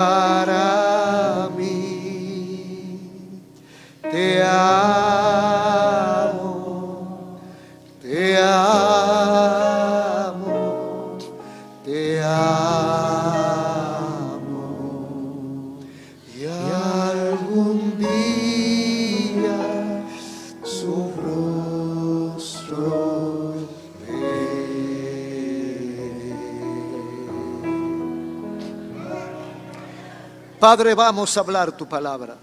para mí. Te amo, te amo, te amo. Y algún día su rostro veré. Padre, vamos a hablar tu palabra.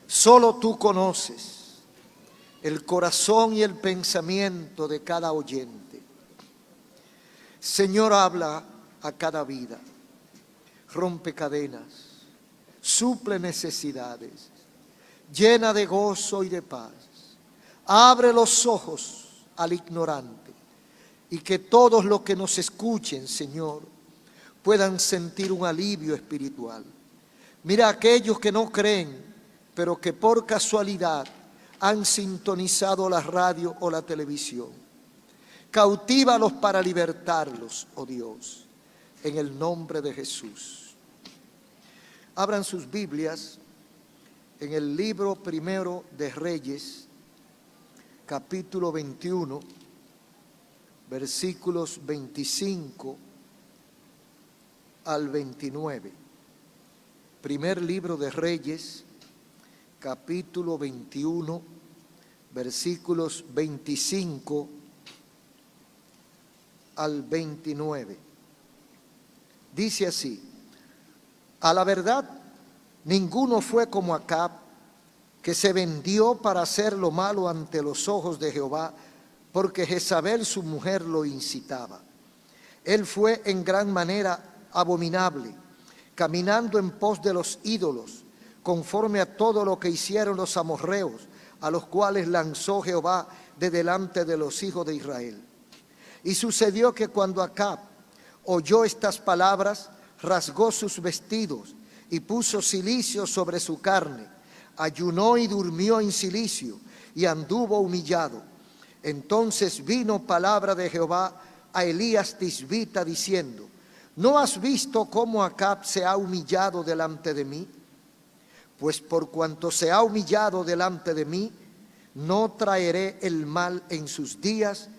Solo tú conoces el corazón y el pensamiento de cada oyente. Señor, habla a cada vida, rompe cadenas, suple necesidades, llena de gozo y de paz. Abre los ojos al ignorante y que todos los que nos escuchen, Señor, puedan sentir un alivio espiritual. Mira a aquellos que no creen, pero que por casualidad han sintonizado la radio o la televisión. Cautívalos para libertarlos, oh Dios, en el nombre de Jesús. Abran sus Biblias en el libro primero de Reyes, capítulo 21, versículos 25 al 29. Primer libro de Reyes, capítulo 21, versículos 25 al 29. Dice así: a la verdad, ninguno fue como Acab, que se vendió para hacer lo malo ante los ojos de Jehová, porque Jezabel su mujer lo incitaba. Él fue en gran manera abominable, caminando en pos de los ídolos, conforme a todo lo que hicieron los amorreos, a los cuales lanzó Jehová de delante de los hijos de Israel. Y sucedió que cuando Acab oyó estas palabras, rasgó sus vestidos y puso cilicio sobre su carne, ayunó y durmió en cilicio y anduvo humillado. Entonces vino palabra de Jehová a Elías Tisbita diciendo: ¿no has visto cómo Acab se ha humillado delante de mí? Pues por cuanto se ha humillado delante de mí, no traeré el mal en sus días,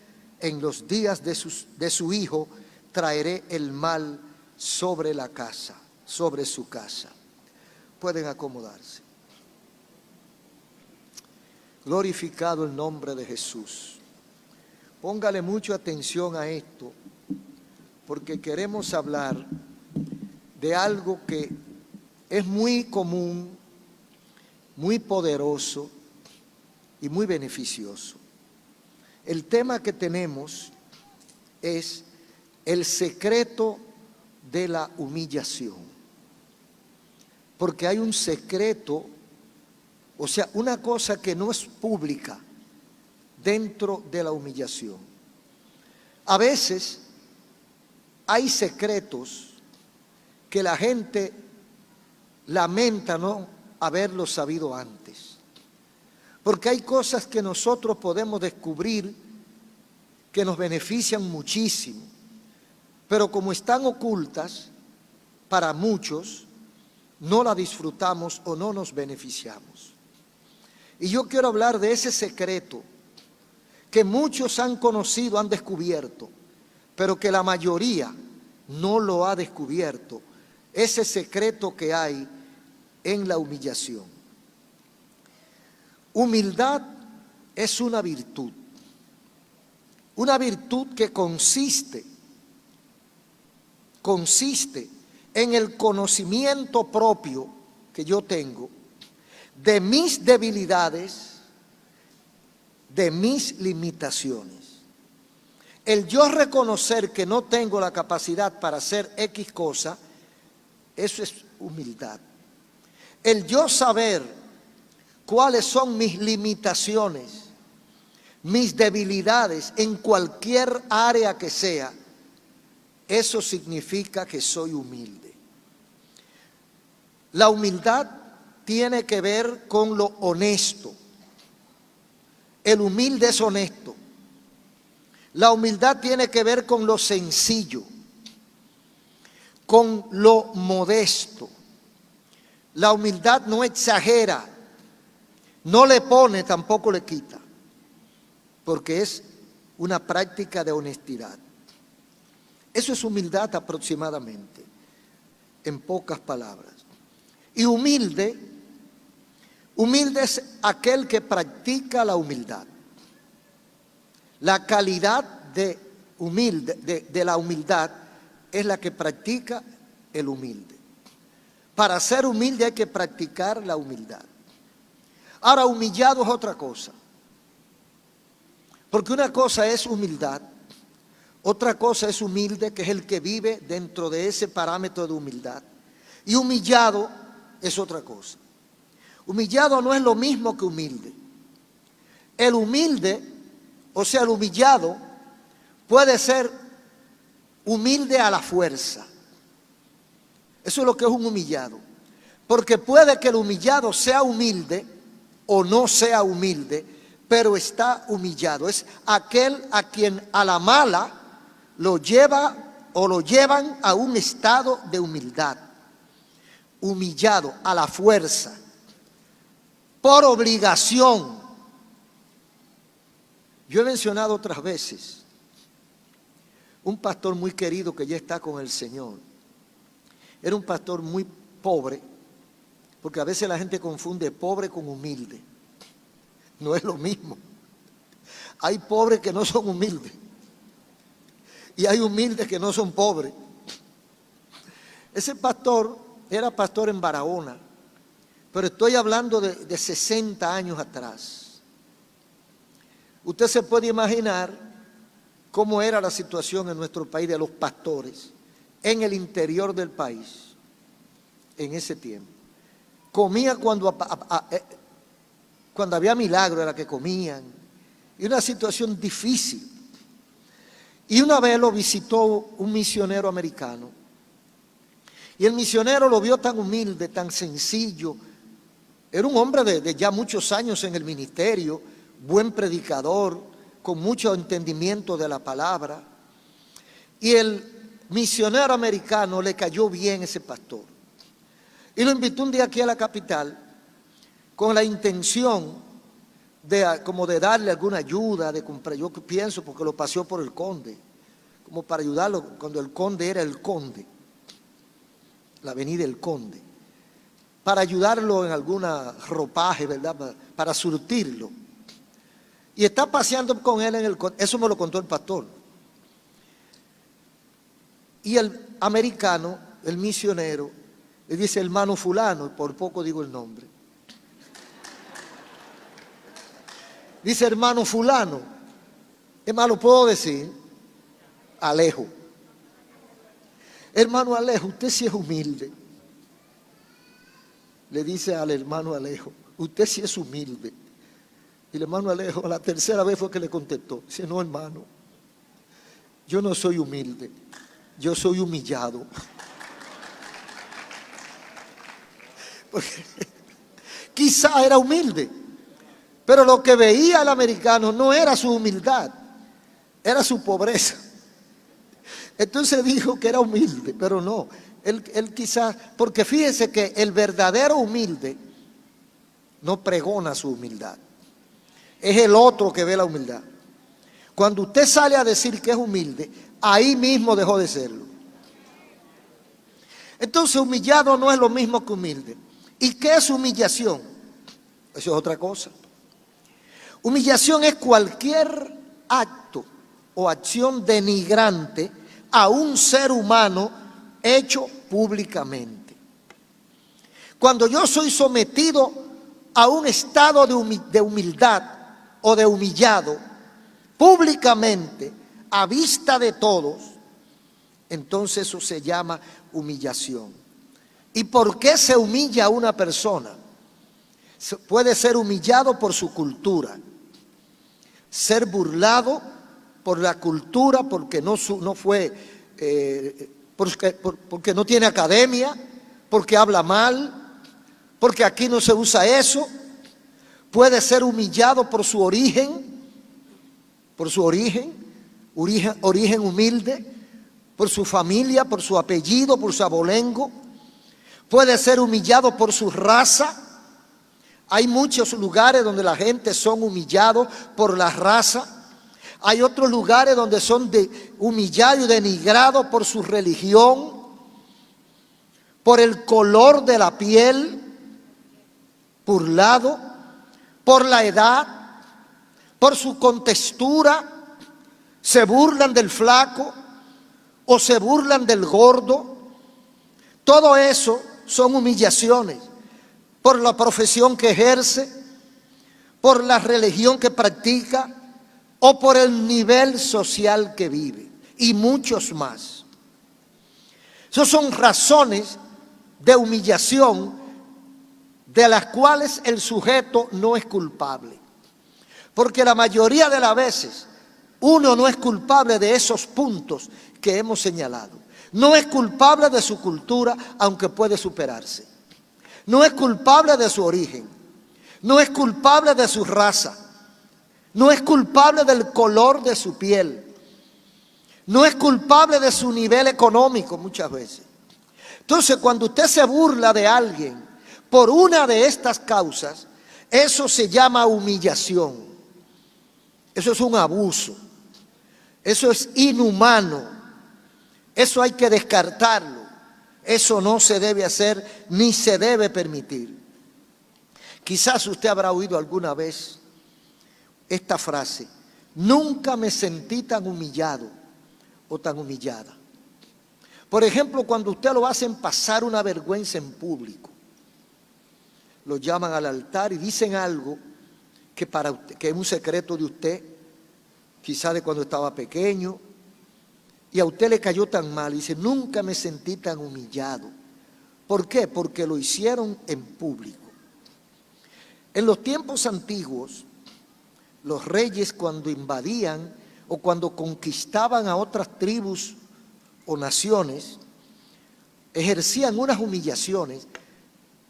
en los días de su hijo traeré el mal sobre la casa, sobre su casa. Pueden acomodarse. Glorificado el nombre de Jesús. Póngale mucha atención a esto, porque queremos hablar de algo que es muy común, muy poderoso y muy beneficioso. El tema que tenemos es el secreto de la humillación. Porque hay un secreto, o sea, una cosa que no es pública dentro de la humillación. A veces hay secretos que la gente lamenta no haberlo sabido antes. Porque hay cosas que nosotros podemos descubrir que nos benefician muchísimo, pero como están ocultas, para muchos no la disfrutamos o no nos beneficiamos. Y yo quiero hablar de ese secreto que muchos han conocido, han descubierto, pero que la mayoría no lo ha descubierto, ese secreto que hay en la humillación. Humildad es una virtud que consiste en el conocimiento propio que yo tengo de mis debilidades, de mis limitaciones. El yo reconocer que no tengo la capacidad para hacer X cosa, eso es humildad. El yo saber cuáles son mis limitaciones, mis debilidades en cualquier área que sea, eso significa que soy humilde. La humildad tiene que ver con lo honesto. El humilde es honesto. La humildad tiene que ver con lo sencillo. con lo modesto. La humildad no exagera, no le pone, tampoco le quita, porque es una práctica de honestidad. Eso es humildad aproximadamente, en pocas palabras. Y humilde es aquel que practica la humildad. La calidad de la humildad es la que practica el humilde. Para ser humilde hay que practicar la humildad. Ahora, humillado es otra cosa. Porque una cosa es humildad, otra cosa es humilde, que es el que vive dentro de ese parámetro de humildad. Y humillado es otra cosa. Humillado no es lo mismo que humilde. El humilde, o sea, el humillado, puede ser humilde a la fuerza. Eso es lo que es un humillado. Porque puede que el humillado sea humilde o no sea humilde, pero está humillado. Es aquel a quien a la mala lo lleva o lo llevan a un estado de humildad. Humillado a la fuerza, por obligación. Yo he mencionado otras veces un pastor muy querido que ya está con el Señor. Era un pastor muy pobre, porque a veces la gente confunde pobre con humilde. No es lo mismo. Hay pobres que no son humildes y hay humildes que no son pobres. Ese pastor era pastor en Barahona, pero estoy hablando de 60 años atrás. Usted se puede imaginar cómo era la situación en nuestro país de los pastores en el interior del país en ese tiempo. Comía cuando había milagro, era que comían, y una situación difícil. Y una vez lo visitó un misionero americano, y el misionero lo vio tan humilde, tan sencillo. Era un hombre de ya muchos años en el ministerio, buen predicador, con mucho entendimiento de la palabra. Y el misionero americano le cayó bien ese pastor. Y lo invitó un día aquí a la capital con la intención como de darle alguna ayuda, de comprar, yo pienso porque lo paseó por el Conde, como para ayudarlo cuando el Conde era el Conde, la avenida El Conde, para ayudarlo en alguna ropaje, ¿verdad? Para surtirlo. Y está paseando con él en el Conde, eso me lo contó el pastor. Y el americano, el misionero, le dice hermano fulano, y por poco digo el nombre. Dice hermano fulano, hermano, ¿puedo decir? Alejo. Hermano Alejo, usted sí es humilde. Le dice al hermano Alejo, usted sí es humilde. Y el hermano Alejo, la tercera vez fue que le contestó. Dice, no hermano, yo no soy humilde, yo soy humillado. Porque quizá era humilde, pero lo que veía el americano no era su humildad, era su pobreza. Entonces dijo que era humilde, pero no. Él quizá, porque fíjese que el verdadero humilde no pregona su humildad. Es el otro que ve la humildad. Cuando usted sale a decir que es humilde, ahí mismo dejó de serlo. Entonces humillado no es lo mismo que humilde. ¿Y qué es humillación? Eso es otra cosa. Humillación es cualquier acto o acción denigrante a un ser humano hecho públicamente. Cuando yo soy sometido a un estado de humildad o de humillado públicamente a vista de todos, entonces eso se llama humillación. ¿Y por qué se humilla a una persona? Puede ser humillado por su cultura, ser burlado por la cultura porque porque no tiene academia, porque habla mal, porque aquí no se usa eso. Puede ser humillado por su origen humilde, por su familia, por su apellido, por su abolengo. Puede ser humillado por su raza. Hay muchos lugares donde la gente son humillados por la raza. Hay otros lugares donde son humillados y denigrados por su religión, por el color de la piel, burlado, por la edad, por su contextura. Se burlan del flaco o se burlan del gordo. Todo eso son humillaciones por la profesión que ejerce, por la religión que practica o por el nivel social que vive, y muchos más. Esas son razones de humillación de las cuales el sujeto no es culpable, porque la mayoría de las veces uno no es culpable de esos puntos que hemos señalado. No es culpable de su cultura, aunque puede superarse. No es culpable de su origen. No es culpable de su raza. No es culpable del color de su piel. No es culpable de su nivel económico muchas veces. Entonces, cuando usted se burla de alguien por una de estas causas, eso se llama humillación. Eso es un abuso. Eso es inhumano. Eso hay que descartarlo. Eso no se debe hacer ni se debe permitir. Quizás usted habrá oído alguna vez esta frase: nunca me sentí tan humillado o tan humillada. Por ejemplo, cuando usted lo hacen pasar una vergüenza en público, lo llaman al altar y dicen algo que para usted, que es un secreto de usted, quizás de cuando estaba pequeño, y a usted le cayó tan mal, y dice: nunca me sentí tan humillado. ¿Por qué? Porque lo hicieron en público. En los tiempos antiguos, los reyes, cuando invadían o cuando conquistaban a otras tribus o naciones, ejercían unas humillaciones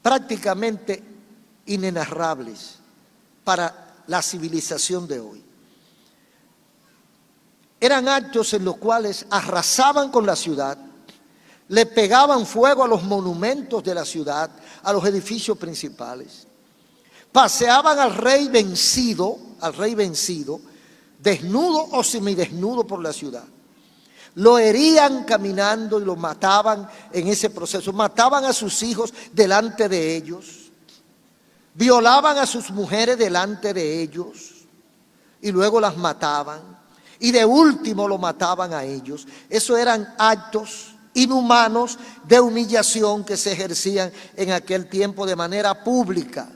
prácticamente inenarrables para la civilización de hoy. Eran actos en los cuales arrasaban con la ciudad, le pegaban fuego a los monumentos de la ciudad, a los edificios principales. Paseaban al rey vencido, desnudo o semidesnudo por la ciudad. Lo herían caminando y lo mataban en ese proceso. Mataban a sus hijos delante de ellos. Violaban a sus mujeres delante de ellos y luego las mataban. Y de último lo mataban a ellos. Esos eran actos inhumanos de humillación que se ejercían en aquel tiempo de manera pública.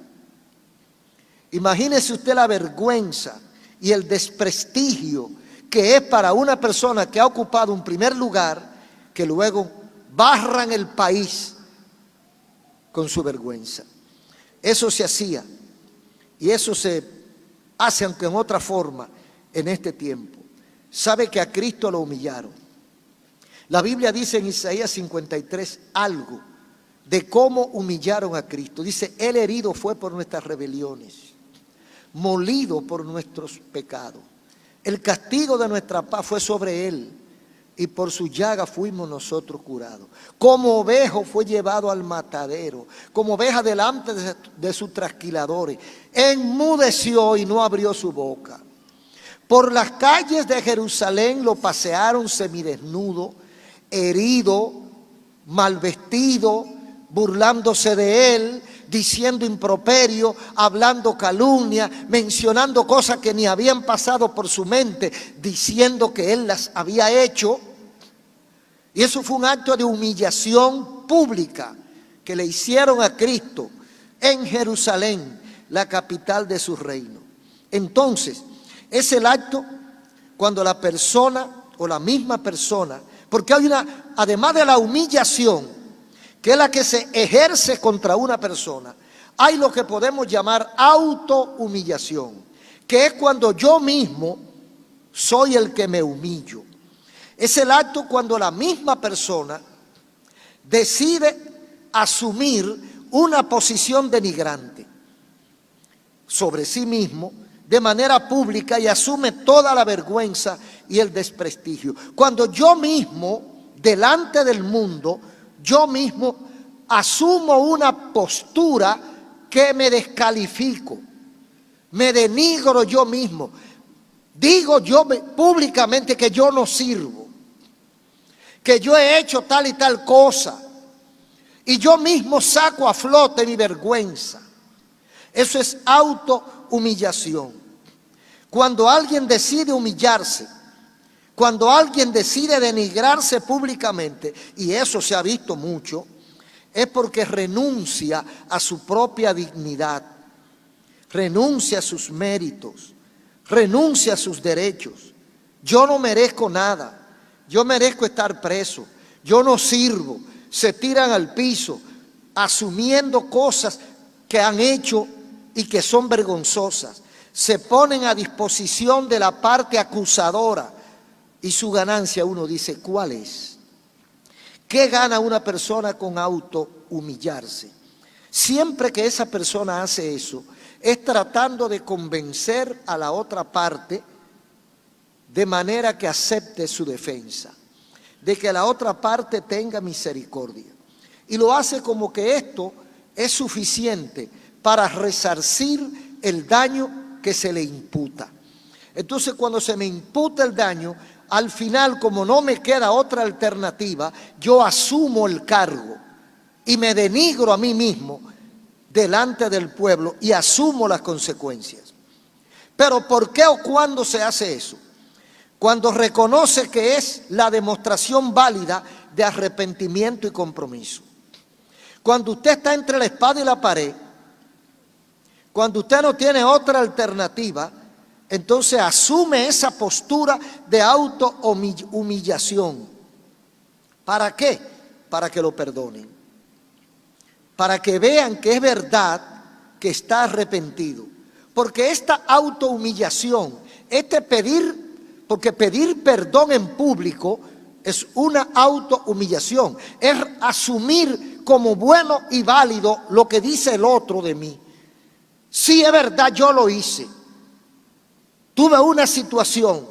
Imagínese usted la vergüenza y el desprestigio que es para una persona que ha ocupado un primer lugar, que luego barran el país con su vergüenza. Eso se hacía y eso se hace, aunque en otra forma, en este tiempo. Sabe que a Cristo lo humillaron. La Biblia dice en Isaías 53 algo de cómo humillaron a Cristo. Dice: Él herido fue por nuestras rebeliones, molido por nuestros pecados. El castigo de nuestra paz fue sobre Él, y por su llaga fuimos nosotros curados. Como ovejo fue llevado al matadero, como oveja delante de sus trasquiladores. Enmudeció y no abrió su boca. Por las calles de Jerusalén lo pasearon semidesnudo, herido, mal vestido, burlándose de él, diciendo improperio, hablando calumnia, mencionando cosas que ni habían pasado por su mente, diciendo que él las había hecho. Y eso fue un acto de humillación pública que le hicieron a Cristo en Jerusalén, la capital de su reino. Entonces, es el acto cuando la persona o la misma persona, porque hay una, además de la humillación, que es la que se ejerce contra una persona, hay lo que podemos llamar autohumillación, que es cuando yo mismo soy el que me humillo. Es el acto cuando la misma persona decide asumir una posición denigrante sobre sí mismo de manera pública y asume toda la vergüenza y el desprestigio. Cuando yo mismo delante del mundo, yo mismo asumo una postura que me descalifico, me denigro yo mismo, digo yo públicamente que yo no sirvo, que yo he hecho tal y tal cosa, y yo mismo saco a flote mi vergüenza. Eso es autohumillación. Cuando alguien decide humillarse, cuando alguien decide denigrarse públicamente, y eso se ha visto mucho, es porque renuncia a su propia dignidad, renuncia a sus méritos, renuncia a sus derechos. Yo no merezco nada, yo merezco estar preso, yo no sirvo. Se tiran al piso asumiendo cosas que han hecho y que son vergonzosas. Se ponen a disposición de la parte acusadora y su ganancia, uno dice, ¿cuál es? ¿Qué gana una persona con autohumillarse? Siempre que esa persona hace eso, es tratando de convencer a la otra parte de manera que acepte su defensa, de que la otra parte tenga misericordia. Y lo hace como que esto es suficiente para resarcir el daño que se le imputa. Entonces, cuando se me imputa el daño, al final, como no me queda otra alternativa, yo asumo el cargo y me denigro a mí mismo delante del pueblo y asumo las consecuencias. Pero ¿por qué o cuándo se hace eso? Cuando reconoce que es la demostración válida de arrepentimiento y compromiso. Cuando usted está entre la espada y la pared, cuando usted no tiene otra alternativa, entonces asume esa postura de autohumillación. ¿Para qué? Para que lo perdonen. Para que vean que es verdad que está arrepentido. Porque esta autohumillación, porque pedir perdón en público es una autohumillación. Es asumir como bueno y válido lo que dice el otro de mí. Sí, es verdad, yo lo hice. Tuve una situación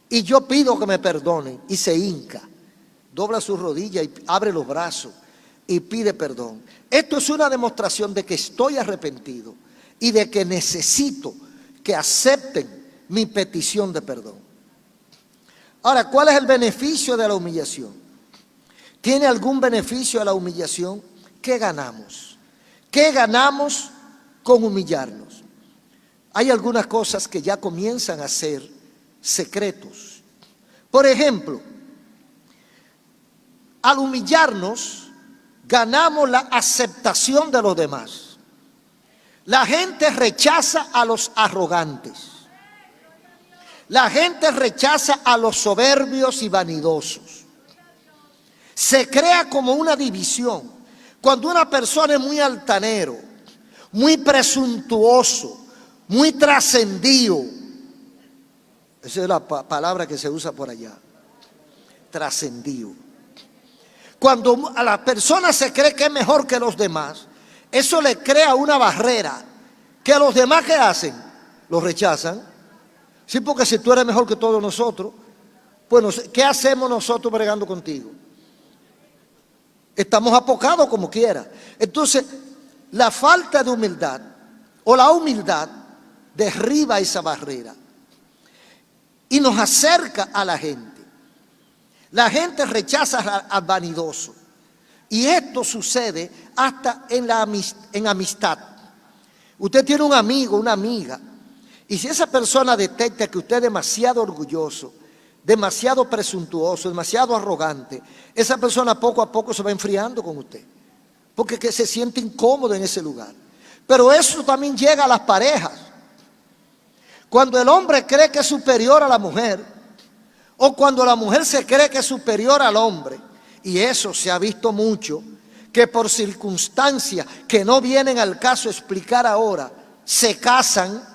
y yo pido que me perdonen. Y se hinca, dobla sus rodillas y abre los brazos y pide perdón. Esto es una demostración de que estoy arrepentido y de que necesito que acepten mi petición de perdón. Ahora, ¿cuál es el beneficio de la humillación? ¿Tiene algún beneficio a la humillación? ¿Qué ganamos? ¿Qué ganamos con humillarnos? Hay algunas cosas que ya comienzan a ser secretos. Por ejemplo, al humillarnos, ganamos la aceptación de los demás. La gente rechaza a los arrogantes. La gente rechaza a los soberbios y vanidosos. Se crea como una división. Cuando una persona es muy altanero, muy presuntuoso, muy trascendido, esa es la palabra que se usa por allá, trascendido. Cuando a la persona se cree que es mejor que los demás, eso le crea una barrera que los demás, ¿qué hacen? Lo rechazan. Sí, porque si tú eres mejor que todos nosotros, pues ¿qué hacemos nosotros bregando contigo? Estamos apocados como quiera. Entonces, la falta de humildad o la humildad derriba esa barrera y nos acerca a la gente. La gente rechaza al vanidoso. Y esto sucede hasta en amistad. Usted tiene un amigo, una amiga, y si esa persona detecta que usted es demasiado orgulloso, demasiado presuntuoso, demasiado arrogante, esa persona poco a poco se va enfriando con usted, porque se siente incómodo en ese lugar. Pero eso también llega a las parejas. Cuando el hombre cree que es superior a la mujer, o cuando la mujer se cree que es superior al hombre, y eso se ha visto mucho, que por circunstancias que no vienen al caso explicar ahora, se casan,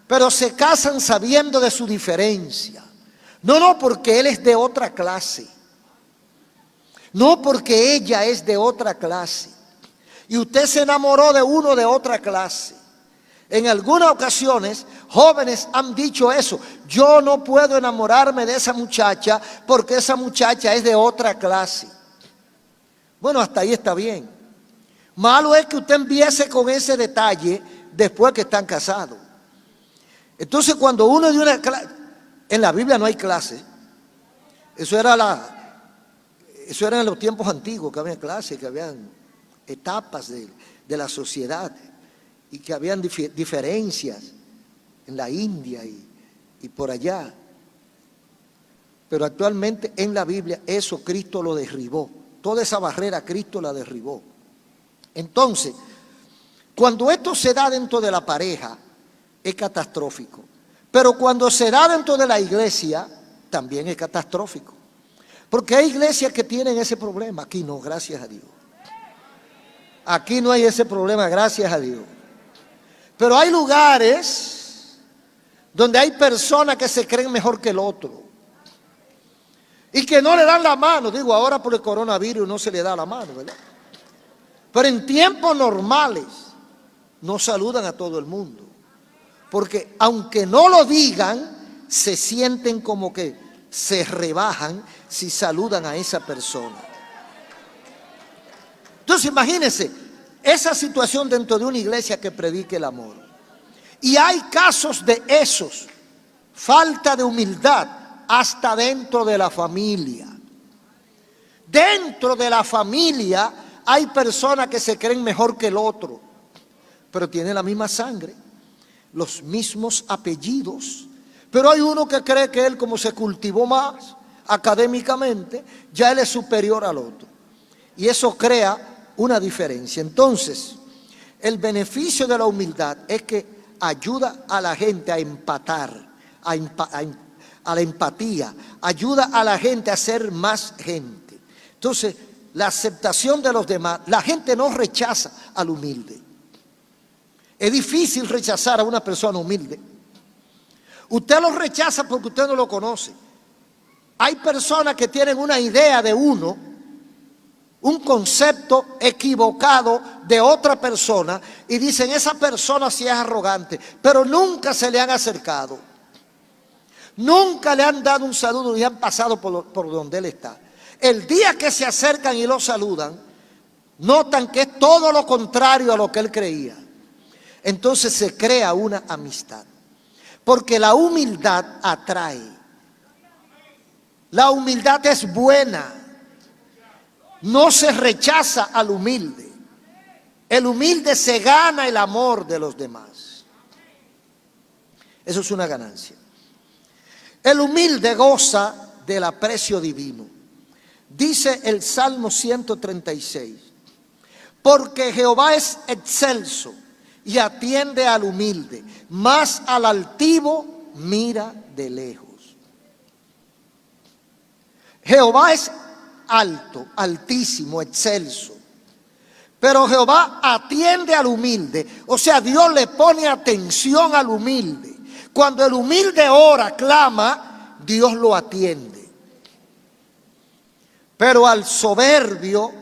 pero se casan sabiendo de su diferencia. No, porque él es de otra clase. No, porque ella es de otra clase. Y usted se enamoró de uno de otra clase. En algunas ocasiones, jóvenes han dicho eso: yo no puedo enamorarme de esa muchacha porque esa muchacha es de otra clase. Bueno, hasta ahí está bien. Malo es que usted empiece con ese detalle después que están casados. Entonces, cuando uno es de una clase, en la Biblia no hay clase. Eso era en los tiempos antiguos, que había clases, que habían etapas de la sociedad y que habían diferencias en la India y por allá. Pero actualmente en la Biblia eso Cristo lo derribó. Toda esa barrera Cristo la derribó. Entonces, cuando esto se da dentro de la pareja, es catastrófico. Pero cuando se da dentro de la iglesia, también es catastrófico. Porque hay iglesias que tienen ese problema. Aquí no, gracias a Dios. Aquí no hay ese problema, gracias a Dios. Pero hay lugares donde hay personas que se creen mejor que el otro y que no le dan la mano. Digo, ahora por el coronavirus no se le da la mano, ¿verdad? Pero en tiempos normales no saludan a todo el mundo. Porque aunque no lo digan, se sienten como que se rebajan si saludan a esa persona. Entonces imagínense esa situación dentro de una iglesia que predique el amor. Y hay casos de esos, falta de humildad, hasta dentro de la familia. Dentro de la familia hay personas que se creen mejor que el otro, pero tienen la misma sangre, los mismos apellidos. Pero hay uno que cree que él, como se cultivó más académicamente, ya él es superior al otro. Y eso crea una diferencia. Entonces, el beneficio de la humildad es que ayuda a la gente a empatar, a la empatía, ayuda a la gente a ser más gente. Entonces, la aceptación de los demás, la gente no rechaza al humilde. Es difícil rechazar a una persona humilde. Usted lo rechaza porque usted no lo conoce. Hay personas que tienen una idea de uno, un concepto equivocado de otra persona y dicen, esa persona sí es arrogante, pero nunca se le han acercado. Nunca le han dado un saludo y han pasado por donde él está. El día que se acercan y lo saludan, notan que es todo lo contrario a lo que él creía. Entonces se crea una amistad. Porque la humildad atrae. La humildad es buena. No se rechaza al humilde. El humilde se gana el amor de los demás. Eso es una ganancia. El humilde goza del aprecio divino. Dice el Salmo 136, porque Jehová es excelso y atiende al humilde, mas al altivo mira de lejos. Jehová es alto, altísimo, excelso, pero Jehová atiende al humilde. O sea, Dios le pone atención al humilde. Cuando el humilde ora, clama, Dios lo atiende. Pero al soberbio,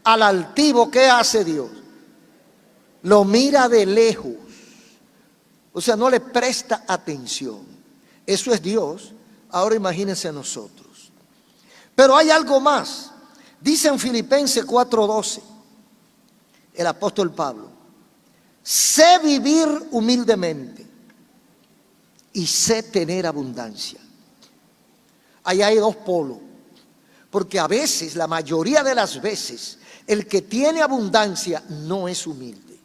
al altivo, ¿qué hace Dios? Lo mira de lejos. O sea, no le presta atención. Eso es Dios. Ahora imagínense a nosotros. Pero hay algo más. Dice en Filipenses 4:12 el apóstol Pablo: sé vivir humildemente y sé tener abundancia. Ahí hay dos polos. Porque a veces, la mayoría de las veces, el que tiene abundancia no es humilde.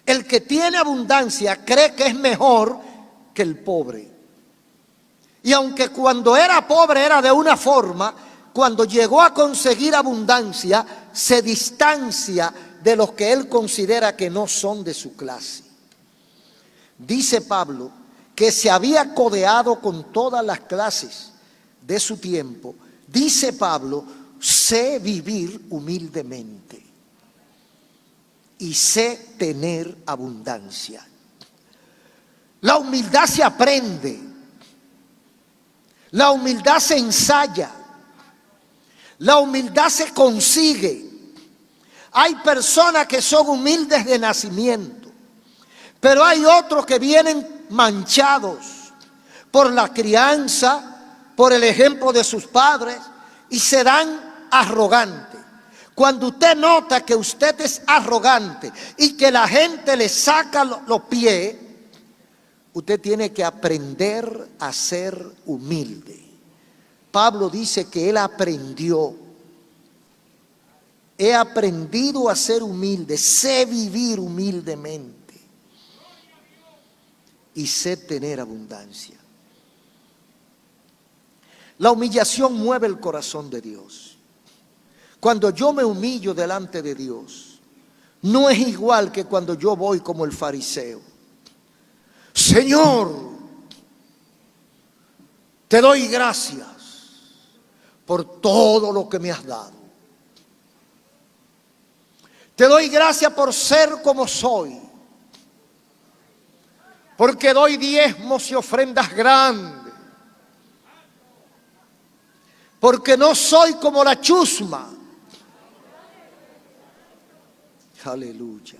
El que tiene abundancia cree que es mejor que el pobre. Y aunque cuando era pobre era de una forma, cuando llegó a conseguir abundancia, se distancia de los que él considera que no son de su clase. Dice Pablo que se había codeado con todas las clases de su tiempo. Dice Pablo, sé vivir humildemente y sé tener abundancia. La humildad se aprende, la humildad se ensaya, la humildad se consigue. Hay personas que son humildes de nacimiento, Pero hay otros que vienen manchados por la crianza, por el ejemplo de sus padres, y se dan arrogantes. Cuando usted nota que usted es arrogante y que la gente le saca los pies, usted tiene que aprender a ser humilde. Pablo dice que él aprendió. He aprendido a ser humilde, sé vivir humildemente y sé tener abundancia. La humillación mueve el corazón de Dios. Cuando yo me humillo delante de Dios, no es igual que cuando yo voy como el fariseo. Señor, te doy gracias por todo lo que me has dado. Te doy gracias por ser como soy, porque doy diezmos y ofrendas grandes, porque no soy como la chusma. Aleluya.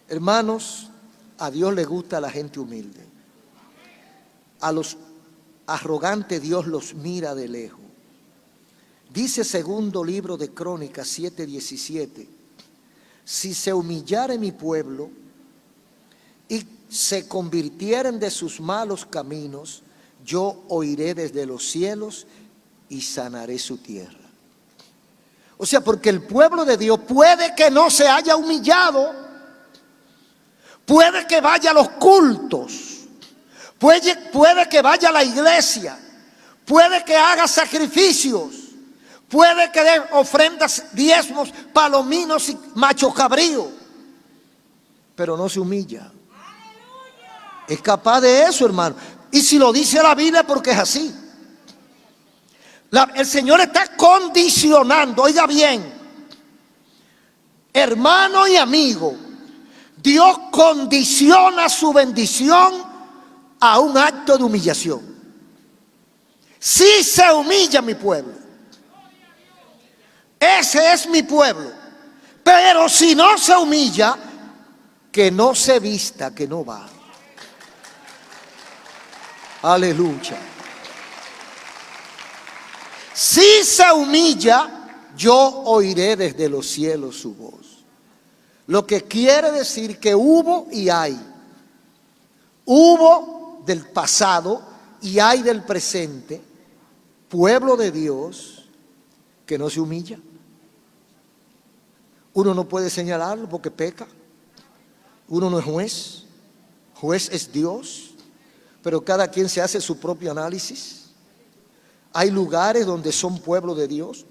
Hermanos, a Dios le gusta la gente humilde. A los arrogantes Dios los mira de lejos. Dice segundo libro de Crónicas 7:17: si se humillare mi pueblo y se convirtieren de sus malos caminos, yo oiré desde los cielos y sanaré su tierra. O sea, porque el pueblo de Dios puede que no se haya humillado, puede que vaya a los cultos, puede que vaya a la iglesia, puede que haga sacrificios, puede que dé ofrendas, diezmos, palominos y macho cabrío, pero no se humilla. Es capaz de eso, hermano. Y si lo dice la Biblia, porque es así. El Señor está condicionando, oiga bien, hermano y amigo, Dios condiciona su bendición a un acto de humillación. Si se humilla mi pueblo, ese es mi pueblo, pero si no se humilla, que no se vista, que no va. Aleluya. Si se humilla, yo oiré desde los cielos su voz. Lo que quiere decir que hubo y hay. Hubo del pasado y hay del presente pueblo de Dios que no se humilla. Uno no puede señalarlo porque peca. Uno no es juez. Juez es Dios. Pero cada quien se hace su propio análisis. Hay lugares donde son pueblo de Dios,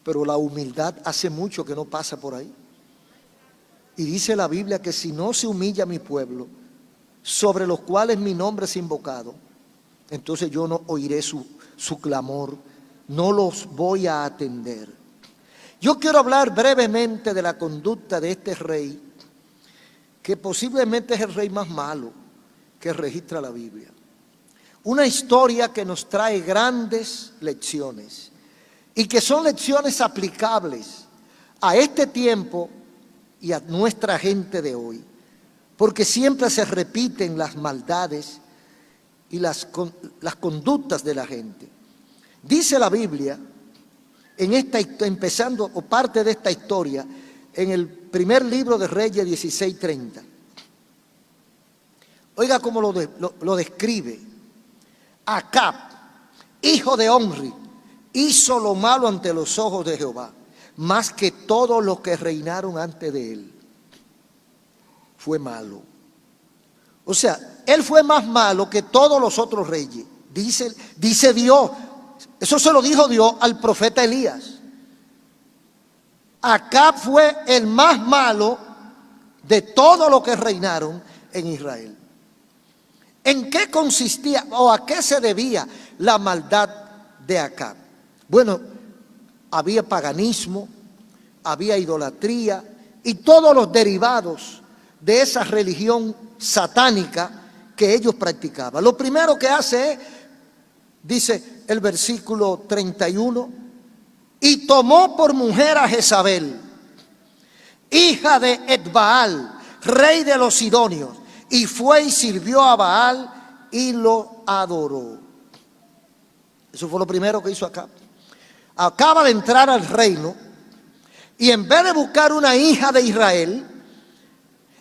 pero la humildad hace mucho que no pasa por ahí. Y dice la Biblia que si no se humilla mi pueblo, sobre los cuales mi nombre es invocado, entonces yo no oiré su clamor, no los voy a atender. Yo quiero hablar brevemente de la conducta de este rey, que posiblemente es el rey más malo que registra la Biblia. Una historia que nos trae grandes lecciones y que son lecciones aplicables a este tiempo y a nuestra gente de hoy, porque siempre se repiten las maldades y las conductas de la gente. Dice la Biblia, empezando o parte de esta historia, en el primer libro de Reyes 16:30. Oiga cómo lo describe. Acab, hijo de Omri, hizo lo malo ante los ojos de Jehová, más que todos los que reinaron antes de él. Fue malo. O sea, él fue más malo que todos los otros reyes. Dice Dios, eso se lo dijo Dios al profeta Elías. Acab fue el más malo de todos los que reinaron en Israel. ¿En qué consistía o a qué se debía la maldad de Acab? Bueno, había paganismo, había idolatría y todos los derivados de esa religión satánica que ellos practicaban. Lo primero que hace es, dice el versículo 31, y tomó por mujer a Jezabel, hija de Etbaal, rey de los sidonios, y fue y sirvió a Baal y lo adoró. Eso fue lo primero que hizo Acab. Acaba de entrar al reino y en vez de buscar una hija de Israel,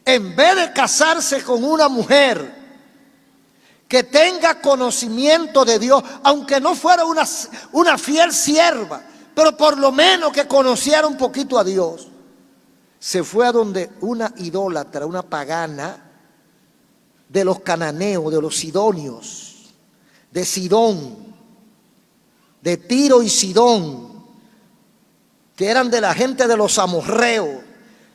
en vez de casarse con una mujer que tenga conocimiento de Dios, aunque no fuera una fiel sierva, pero por lo menos que conociera un poquito a Dios, se fue a donde una idólatra, una pagana de los cananeos, de los sidonios, de Sidón, de Tiro y Sidón, que eran de la gente de los amorreos,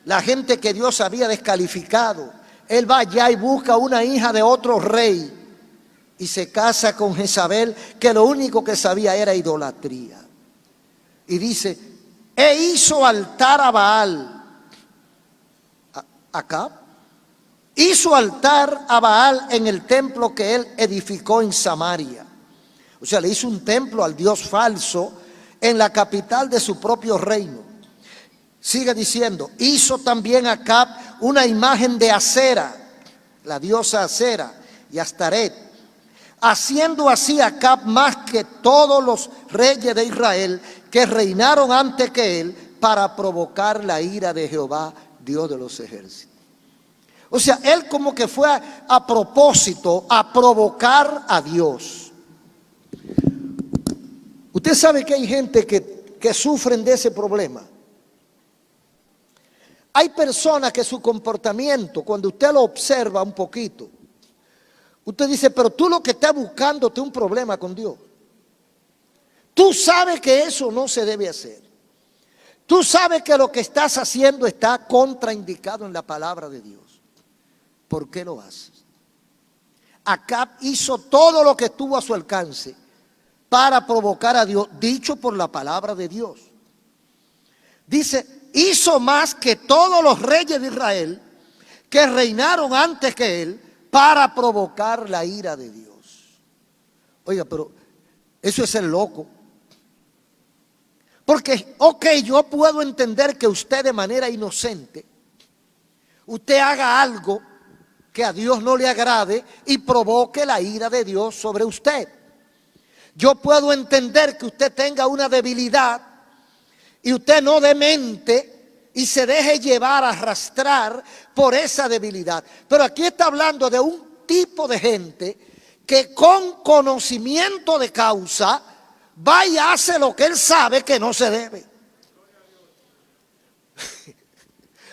la gente que Dios había descalificado. Él va allá y busca una hija de otro rey y se casa con Jezabel, que lo único que sabía era idolatría. Y dice, e hizo altar a Baal. Acab hizo altar a Baal en el templo que él edificó en Samaria. O sea, le hizo un templo al Dios falso en la capital de su propio reino. Sigue diciendo, hizo también Acab una imagen de Acera, la diosa Acera y Astaret, haciendo así Acab más que todos los reyes de Israel que reinaron antes que él, para provocar la ira de Jehová, Dios de los ejércitos. O sea, él como que fue a propósito a provocar a Dios. Usted sabe que hay gente que sufren de ese problema. Hay personas que su comportamiento, cuando usted lo observa un poquito, usted dice, pero tú lo que estás buscando es un problema con Dios. Tú sabes que eso no se debe hacer. Tú sabes que lo que estás haciendo está contraindicado en la palabra de Dios. ¿Por qué lo haces? Acab hizo todo lo que estuvo a su alcance para provocar a Dios, dicho por la palabra de Dios. Dice, hizo más que todos los reyes de Israel que reinaron antes que él, para provocar la ira de Dios. Oiga, pero eso es ser loco. Porque, ok, yo puedo entender que usted de manera inocente, usted haga algo que a Dios no le agrade y provoque la ira de Dios sobre usted. Yo puedo entender que usted tenga una debilidad y usted no demente y se deje llevar, arrastrar por esa debilidad. Pero aquí está hablando de un tipo de gente que con conocimiento de causa va y hace lo que él sabe que no se debe.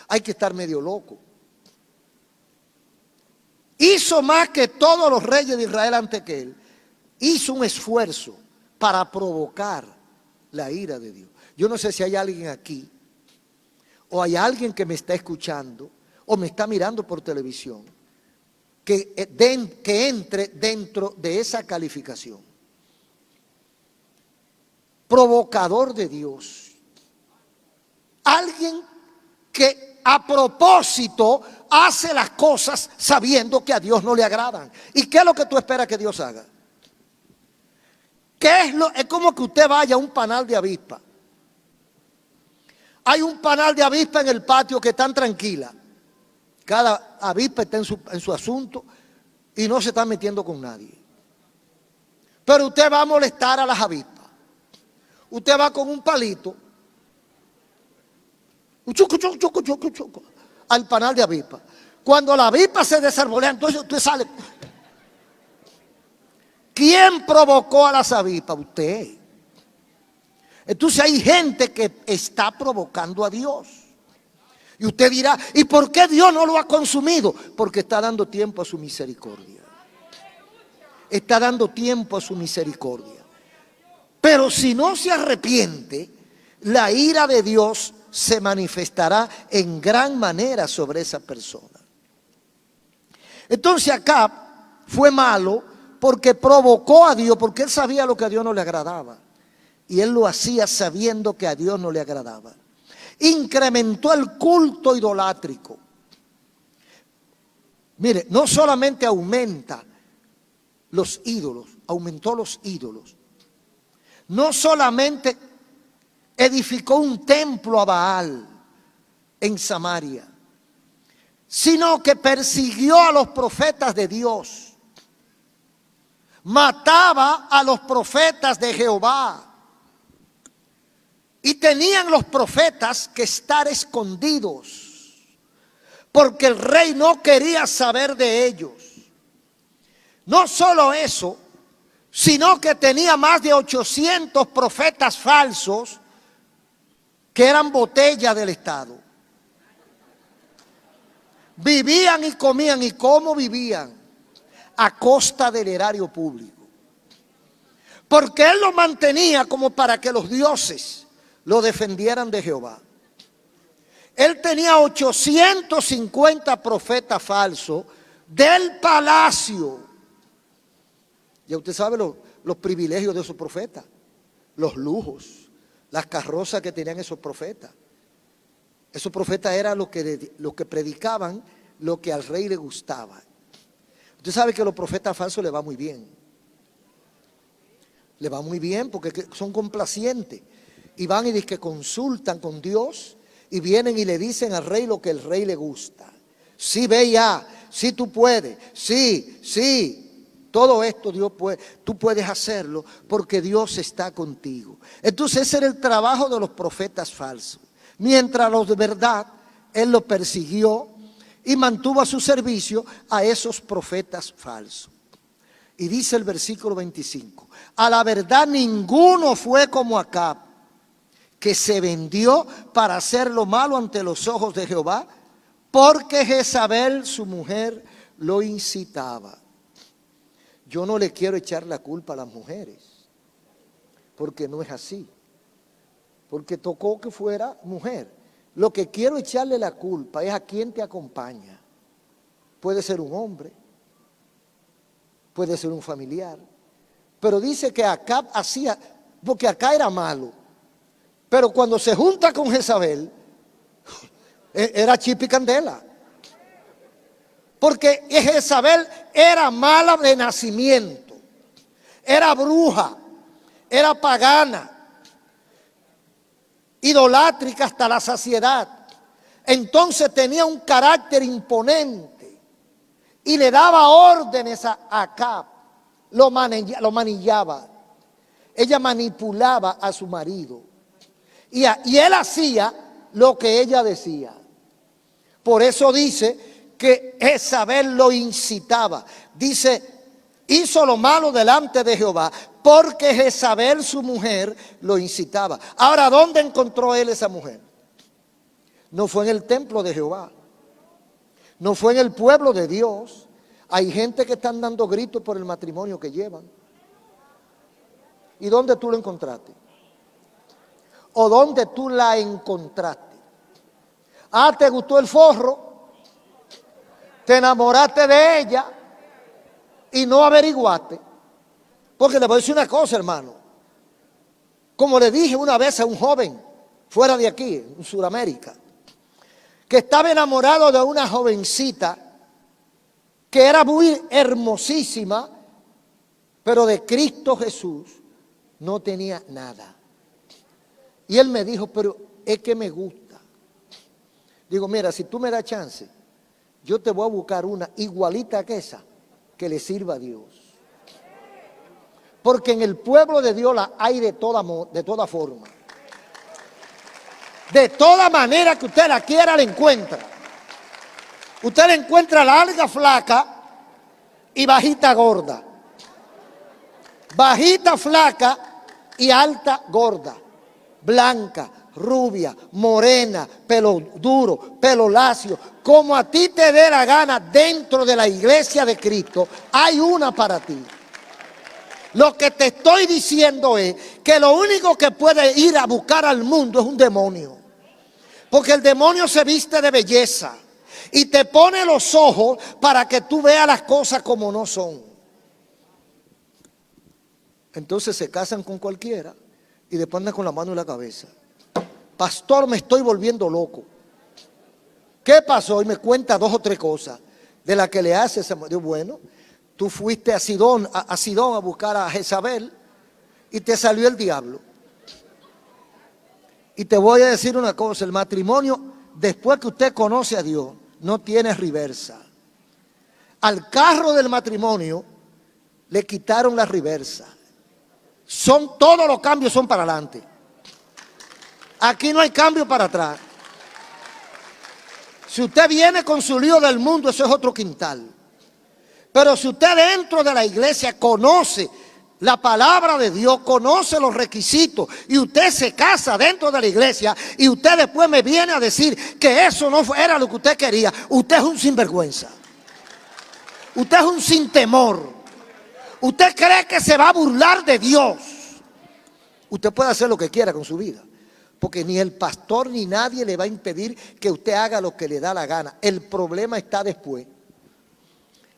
Hay que estar medio loco. Hizo más que todos los reyes de Israel antes que él. Hizo un esfuerzo para provocar la ira de Dios. Yo no sé si hay alguien aquí, o hay alguien que me está escuchando, o me está mirando por televisión, que entre dentro de esa calificación. Provocador de Dios. Alguien que a propósito hace las cosas sabiendo que a Dios no le agradan. ¿Y qué es lo que tú esperas que Dios haga? Es como que usted vaya a un panal de avispa. Hay un panal de avispa en el patio que están tranquilas. Cada avispa está en su asunto y no se está metiendo con nadie. Pero usted va a molestar a las avispas. Usted va con un palito, al panal de avispa. Cuando la avispa se desarbolea, entonces usted sale. ¿Quién provocó a las avispas? Usted. Entonces hay gente que está provocando a Dios. Y usted dirá, ¿y por qué Dios no lo ha consumido? Porque está dando tiempo a su misericordia. Está dando tiempo a su misericordia. Pero si no se arrepiente, la ira de Dios se manifestará en gran manera sobre esa persona. Entonces Acab fue malo porque provocó a Dios, porque él sabía lo que a Dios no le agradaba. Y él lo hacía sabiendo que a Dios no le agradaba. Incrementó el culto idolátrico. Mire, no solamente aumenta los ídolos, aumentó los ídolos. No solamente edificó un templo a Baal, en Samaria, sino que persiguió a los profetas de Dios, mataba a los profetas de Jehová, y tenían los profetas que estar escondidos, porque el rey no quería saber de ellos. No solo eso, sino que tenía más de 800 profetas falsos que eran botella del Estado. Vivían y comían. ¿Y cómo vivían? A costa del erario público. Porque él lo mantenía como para que los dioses lo defendieran de Jehová. Él tenía 850 profetas falsos del palacio. Ya usted sabe los privilegios de esos profetas, los lujos, las carrozas que tenían esos profetas. Esos profetas eran los que predicaban lo que al rey le gustaba. Usted sabe que a los profetas falsos le va muy bien. Le va muy bien porque son complacientes. Y van y dicen que consultan con Dios y vienen y le dicen al rey lo que el rey le gusta. Sí, ve ya, sí tú puedes, sí. Todo esto Dios puede, tú puedes hacerlo porque Dios está contigo. Entonces ese era el trabajo de los profetas falsos. Mientras los de verdad, él los persiguió y mantuvo a su servicio a esos profetas falsos. Y dice el versículo 25, a la verdad ninguno fue como Acab, que se vendió para hacer lo malo ante los ojos de Jehová, porque Jezabel, su mujer, lo incitaba. Yo no le quiero echar la culpa a las mujeres, porque no es así. Porque tocó que fuera mujer. Lo que quiero echarle la culpa es a quien te acompaña. Puede ser un hombre, puede ser un familiar. Pero dice que Acab hacía, porque acá era malo. Pero cuando se junta con Jezabel, era chip y candela. Porque Jezabel era mala de nacimiento, era bruja, era pagana, idolátrica hasta la saciedad. Entonces tenía un carácter imponente y le daba órdenes a Acab, lo manillaba. Ella manipulaba a su marido y él hacía lo que ella decía. Por eso dice que Jezabel lo incitaba. Dice, hizo lo malo delante de Jehová, porque Jezabel, su mujer, lo incitaba. Ahora, ¿dónde encontró él esa mujer? No fue en el templo de Jehová, no fue en el pueblo de Dios. Hay gente que están dando gritos por el matrimonio que llevan. ¿Y dónde tú lo encontraste? ¿O dónde tú la encontraste? Ah, ¿te gustó el forro? Te enamoraste de ella y no averiguaste. Porque le voy a decir una cosa, hermano. Como le dije una vez a un joven fuera de aquí, en Sudamérica, que estaba enamorado de una jovencita que era muy hermosísima, pero de Cristo Jesús no tenía nada. Y él me dijo, pero es que me gusta. Digo, mira, si tú me das chance, yo te voy a buscar una igualita que esa, que le sirva a Dios. Porque en el pueblo de Dios la hay de toda forma. De toda manera que usted la quiera, la encuentra. Usted la encuentra larga, flaca y bajita, gorda. Bajita, flaca y alta, gorda. Blanca, rubia, morena, pelo duro, pelo lacio. Como a ti te dé la gana, dentro de la iglesia de Cristo hay una para ti. Lo que te estoy diciendo es que lo único que puede ir a buscar al mundo es un demonio. Porque el demonio se viste de belleza y te pone los ojos para que tú veas las cosas como no son. Entonces se casan con cualquiera y después andan con la mano en la cabeza. Pastor, me estoy volviendo loco. ¿Qué pasó? Y me cuenta 2 o 3 cosas de las que le hace esa mujer. Bueno, tú fuiste a Sidón a buscar a Jezabel y te salió el diablo. Y te voy a decir una cosa, el matrimonio después que usted conoce a Dios, no tiene reversa. Al carro del matrimonio le quitaron la reversa. Todos los cambios son para adelante. Aquí no hay cambio para atrás. Si usted viene con su lío del mundo, eso es otro quintal. Pero si usted dentro de la iglesia conoce la palabra de Dios, conoce los requisitos y usted se casa dentro de la iglesia y usted después me viene a decir que eso no era lo que usted quería, usted es un sinvergüenza. Usted es un sin temor. Usted cree que se va a burlar de Dios. Usted puede hacer lo que quiera con su vida, porque ni el pastor ni nadie le va a impedir que usted haga lo que le da la gana. El problema está después.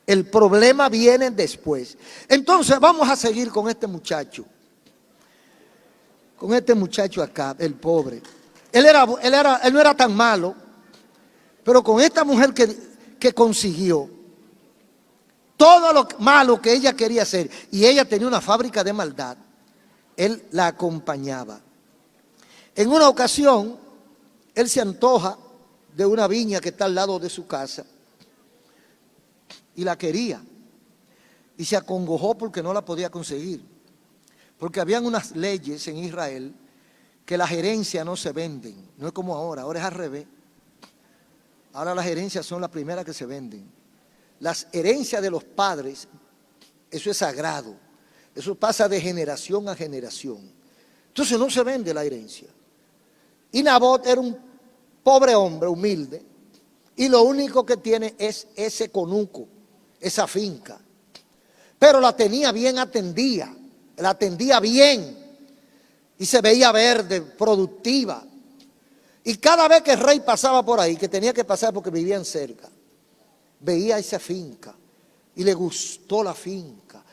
El problema viene después. Entonces vamos a seguir con este muchacho. Con este muchacho acá, el pobre. Él no era tan malo, pero con esta mujer que consiguió todo lo malo que ella quería hacer, y ella tenía una fábrica de maldad, él la acompañaba. En una ocasión, él se antoja de una viña que está al lado de su casa y la quería, y se acongojó porque no la podía conseguir, porque habían unas leyes en Israel que las herencias no se venden, no es como ahora es al revés. Ahora las herencias son las primeras que se venden. Las herencias de los padres, eso es sagrado, eso pasa de generación a generación. Entonces no se vende la herencia. Y Nabot era un pobre hombre, humilde, y lo único que tiene es ese conuco, esa finca. Pero la tenía bien atendida, la atendía bien, y se veía verde, productiva. Y cada vez que el rey pasaba por ahí, que tenía que pasar porque vivían cerca, veía esa finca y le gustó la finca,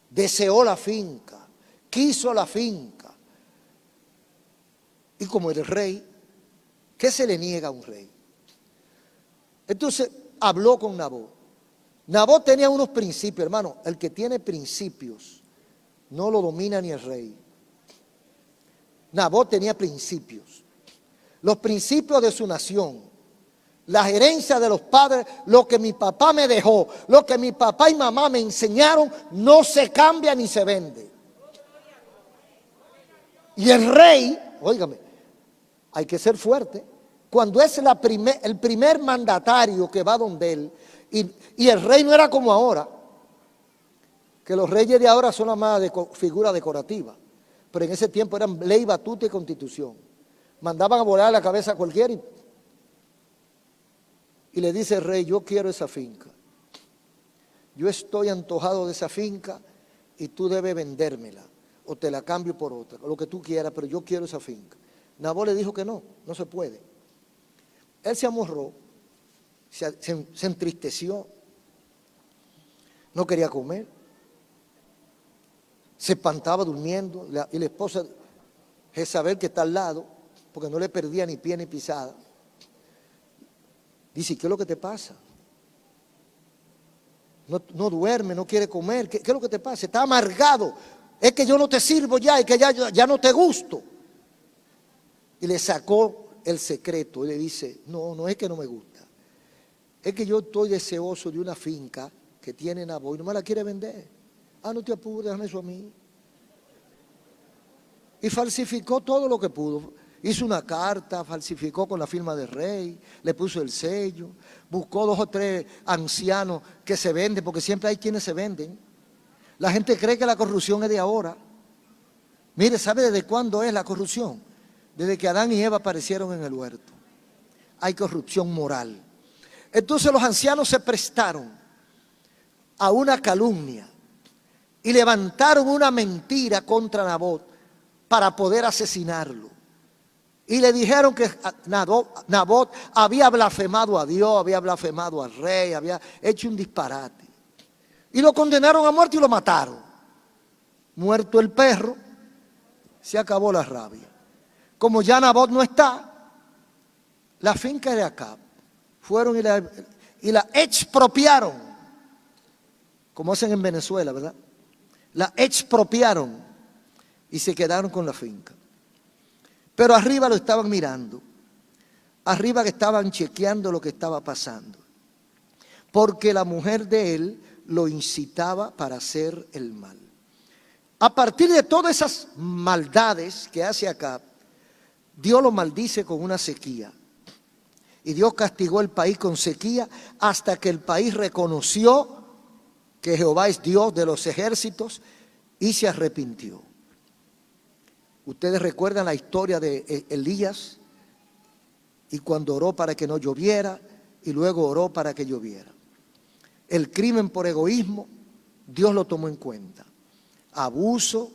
deseó la finca, quiso la finca. Y como el rey, ¿qué se le niega a un rey? Entonces habló con Nabot. Nabot tenía unos principios, hermano. El que tiene principios no lo domina ni el rey. Nabot tenía principios. Los principios de su nación, las herencias de los padres, lo que mi papá me dejó, lo que mi papá y mamá me enseñaron, no se cambia ni se vende. Y el rey, óigame, hay que ser fuerte. Cuando es el primer mandatario que va donde él, y el rey no era como ahora, que los reyes de ahora son nada más de figura decorativa, pero en ese tiempo eran ley, batuta y constitución. Mandaban a volar la cabeza a cualquiera y le dice el rey: yo quiero esa finca, yo estoy antojado de esa finca y tú debes vendérmela o te la cambio por otra, lo que tú quieras, pero yo quiero esa finca. Nabot le dijo que no se puede. Él se amorró, se entristeció, no quería comer, se espantaba durmiendo, y la esposa Jezabel, que está al lado, porque no le perdía ni pie ni pisada, dice: ¿qué es lo que te pasa? No duerme, no quiere comer, ¿qué es lo que te pasa? Está amargado, es que yo no te sirvo ya, y que ya no te gusto. Y le sacó el secreto y le dice: no es que no me gusta, es que yo estoy deseoso de una finca que tiene Nabot y no me la quiere vender. No te apures, déjame eso a mí. Y falsificó todo lo que pudo. Hizo una carta, falsificó con la firma del rey, le puso el sello, buscó 2 o 3 ancianos que se venden, porque siempre hay quienes se venden. La gente cree que la corrupción es de ahora. Mire, ¿sabe desde cuándo es la corrupción? Desde que Adán y Eva aparecieron en el huerto. Hay corrupción moral. Entonces los ancianos se prestaron a una calumnia y levantaron una mentira contra Nabot para poder asesinarlo. Y le dijeron que Nabot había blasfemado a Dios, había blasfemado al rey, había hecho un disparate. Y lo condenaron a muerte y lo mataron. Muerto el perro, se acabó la rabia. Como ya Nabot no está, la finca de Acab fueron y la expropiaron, como hacen en Venezuela, ¿verdad? La expropiaron y se quedaron con la finca. Pero arriba lo estaban mirando. arriba que estaban chequeando lo que estaba pasando, porque la mujer de él lo incitaba para hacer el mal. A partir de todas esas maldades que hace Acab, Dios lo maldice con una sequía. Y Dios castigó el país con sequía hasta que el país reconoció que Jehová es Dios de los ejércitos y se arrepintió. Ustedes recuerdan la historia de Elías y cuando oró para que no lloviera y luego oró para que lloviera. El crimen por egoísmo, Dios lo tomó en cuenta. Abuso,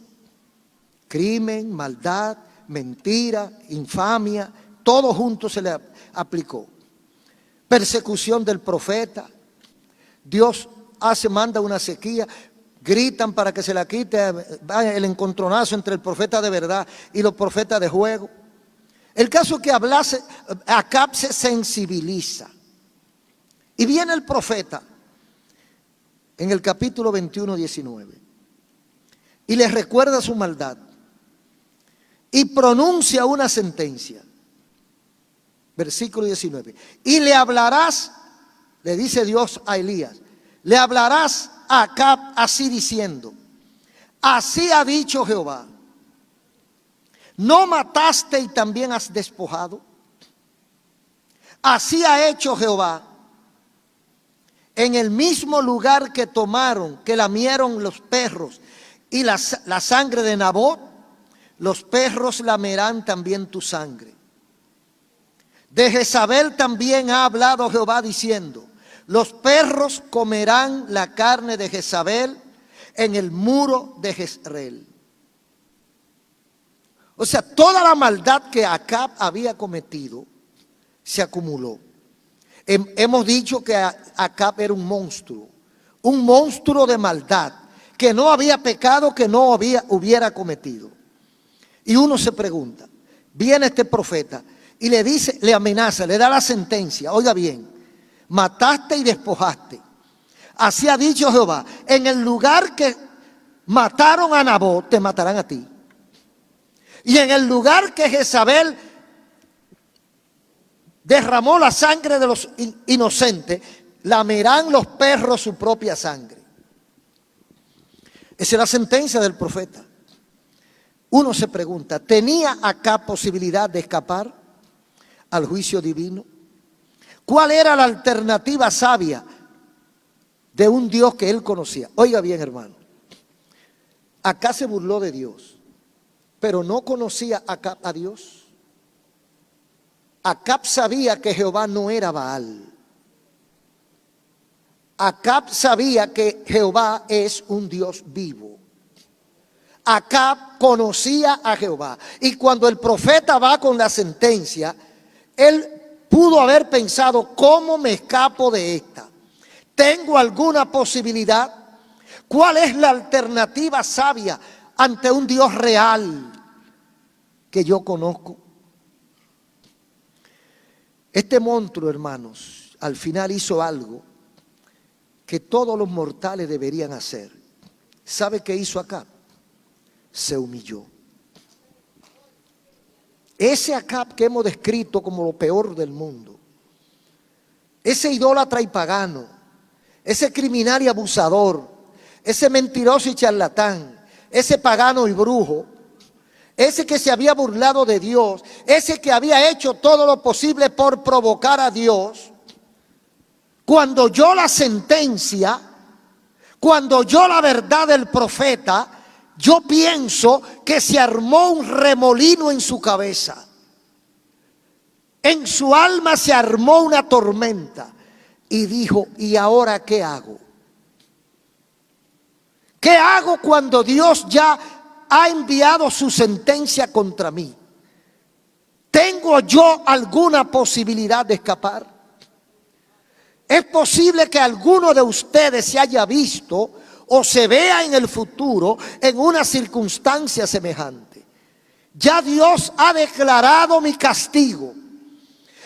crimen, maldad, mentira, infamia, todo junto se le aplicó. Persecución del profeta. Dios manda una sequía, gritan para que se la quite el encontronazo entre el profeta de verdad y los profetas de juego. El caso es que Acab se sensibiliza. Y viene el profeta en el capítulo 21, 19. Y le recuerda su maldad. Y pronuncia una sentencia. Versículo 19. Y le hablarás, le dice Dios a Elías, le hablarás a Acab así diciendo: así ha dicho Jehová, ¿no mataste y también has despojado? Así ha hecho Jehová. En el mismo lugar que tomaron, que lamieron los perros y la sangre de Nabot, los perros lamerán también tu sangre. De Jezabel también ha hablado Jehová diciendo: los perros comerán la carne de Jezabel en el muro de Jezreel. O sea, toda la maldad que Acab había cometido se acumuló. Hemos dicho que Acab era un monstruo de maldad, que no había pecado que no hubiera cometido. Y uno se pregunta, viene este profeta y le dice, le amenaza, le da la sentencia, oiga bien, mataste y despojaste. Así ha dicho Jehová, en el lugar que mataron a Nabot, te matarán a ti. Y en el lugar que Jezabel derramó la sangre de los inocentes, lamerán los perros su propia sangre. Esa es la sentencia del profeta. Uno se pregunta, ¿tenía acá posibilidad de escapar al juicio divino? ¿Cuál era la alternativa sabia de un Dios que él conocía? Oiga bien, hermano, acá se burló de Dios, pero no conocía acá a Dios. Acab sabía que Jehová no era Baal. Acab sabía que Jehová es un Dios vivo. Acab conocía a Jehová. Y cuando el profeta va con la sentencia, él pudo haber pensado, ¿cómo me escapo de esta? ¿Tengo alguna posibilidad? ¿Cuál es la alternativa sabia ante un Dios real que yo conozco? Este monstruo, hermanos, al final hizo algo que todos los mortales deberían hacer. ¿Sabe qué hizo Acab? Se humilló. Ese Acab que hemos descrito como lo peor del mundo, ese idólatra y pagano, ese criminal y abusador, ese mentiroso y charlatán, ese pagano y brujo, ese que se había burlado de Dios, ese que había hecho todo lo posible por provocar a Dios, cuando oyó la sentencia, cuando oyó la verdad del profeta, yo pienso que se armó un remolino en su cabeza. En su alma se armó una tormenta y dijo, ¿y ahora qué hago? ¿Qué hago cuando Dios ya ha enviado su sentencia contra mí? ¿Tengo yo alguna posibilidad de escapar? Es posible que alguno de ustedes se haya visto o se vea en el futuro en una circunstancia semejante. Ya Dios ha declarado mi castigo.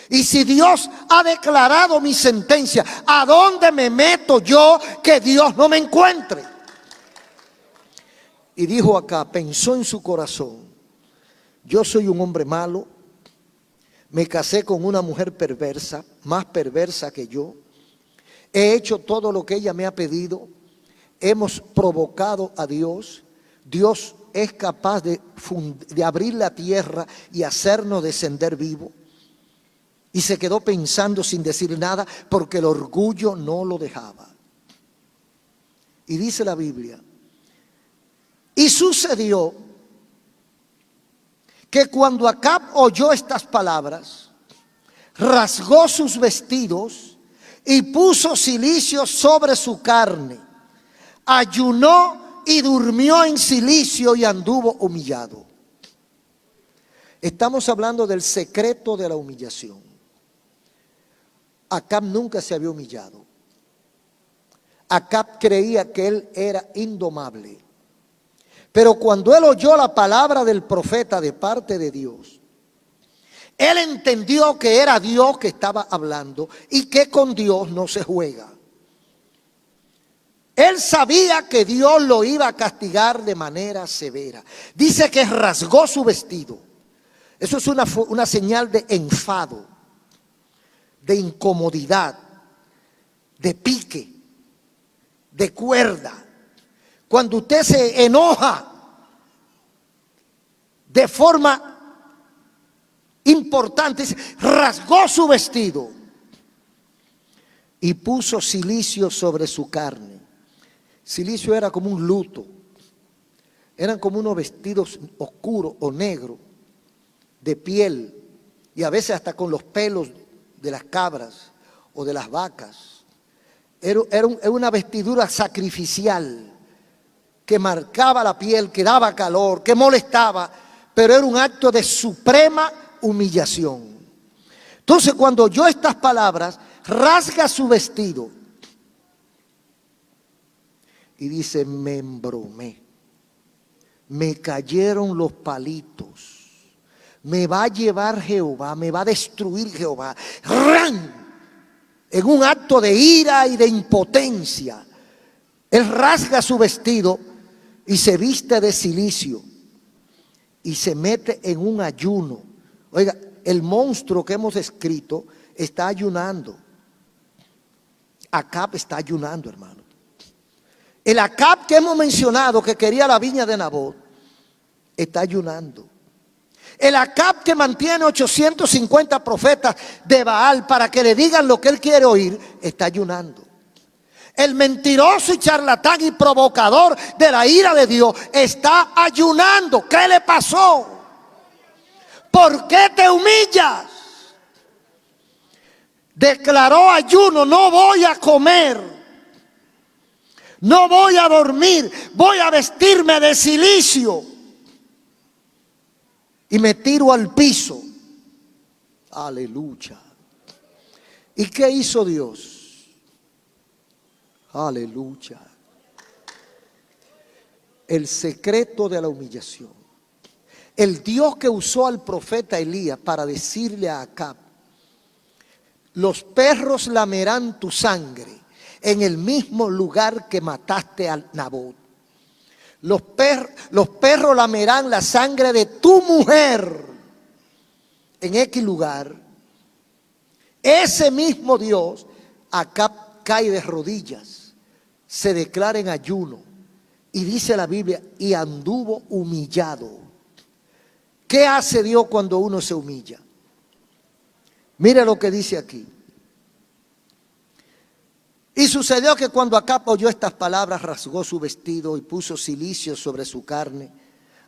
Y si Dios ha declarado mi sentencia, ¿a dónde me meto yo que Dios no me encuentre? Y dijo acá, pensó en su corazón, yo soy un hombre malo, Me casé con una mujer perversa, más perversa que yo. He hecho todo lo que ella me ha pedido. Hemos provocado a Dios. Dios es capaz de abrir la tierra y hacernos descender vivo. Y se quedó pensando sin decir nada porque el orgullo no lo dejaba. Y dice la Biblia, y sucedió que cuando Acab oyó estas palabras, rasgó sus vestidos y puso cilicio sobre su carne. Ayunó y durmió en cilicio y anduvo humillado. Estamos hablando del secreto de la humillación. Acab nunca se había humillado. Acab creía que él era indomable. Pero cuando él oyó la palabra del profeta de parte de Dios, él entendió que era Dios que estaba hablando y que con Dios no se juega. Él sabía que Dios lo iba a castigar de manera severa. Dice que rasgó su vestido. Eso es una señal de enfado, de incomodidad, de pique, de cuerda. Cuando usted se enoja de forma importante, rasgó su vestido y puso cilicio sobre su carne. Cilicio era como un luto. Eran como unos vestidos oscuros o negros de piel y a veces hasta con los pelos de las cabras o de las vacas. Era una vestidura sacrificial que marcaba la piel, que daba calor, que molestaba, pero era un acto de suprema humillación. Entonces, cuando oyó estas palabras, rasga su vestido y dice: me embromé, me cayeron los palitos, me va a llevar Jehová, me va a destruir Jehová. ¡Ran! En un acto de ira y de impotencia, él rasga su vestido y se viste de cilicio y se mete en un ayuno. Oiga, el monstruo que hemos escrito está ayunando. Acab está ayunando, hermano. El Acab que hemos mencionado, que quería la viña de Nabot, está ayunando. El Acab que mantiene 850 profetas de Baal para que le digan lo que él quiere oír, está ayunando. El mentiroso y charlatán y provocador de la ira de Dios está ayunando. ¿Qué le pasó? ¿Por qué te humillas? Declaró ayuno: no voy a comer, no voy a dormir, voy a vestirme de cilicio y me tiro al piso. Aleluya. ¿Y qué hizo Dios? Aleluya. El secreto de la humillación. El Dios que usó al profeta Elías para decirle a Acab: los perros lamerán tu sangre en el mismo lugar que mataste a Nabot. Los perros lamerán la sangre de tu mujer en X lugar. Ese mismo Dios, Acab cae de rodillas, se declara en ayuno y dice la Biblia, y anduvo humillado. ¿Qué hace Dios cuando uno se humilla? Mira lo que dice aquí. Y sucedió que cuando Acab oyó estas palabras, rasgó su vestido y puso cilicio sobre su carne,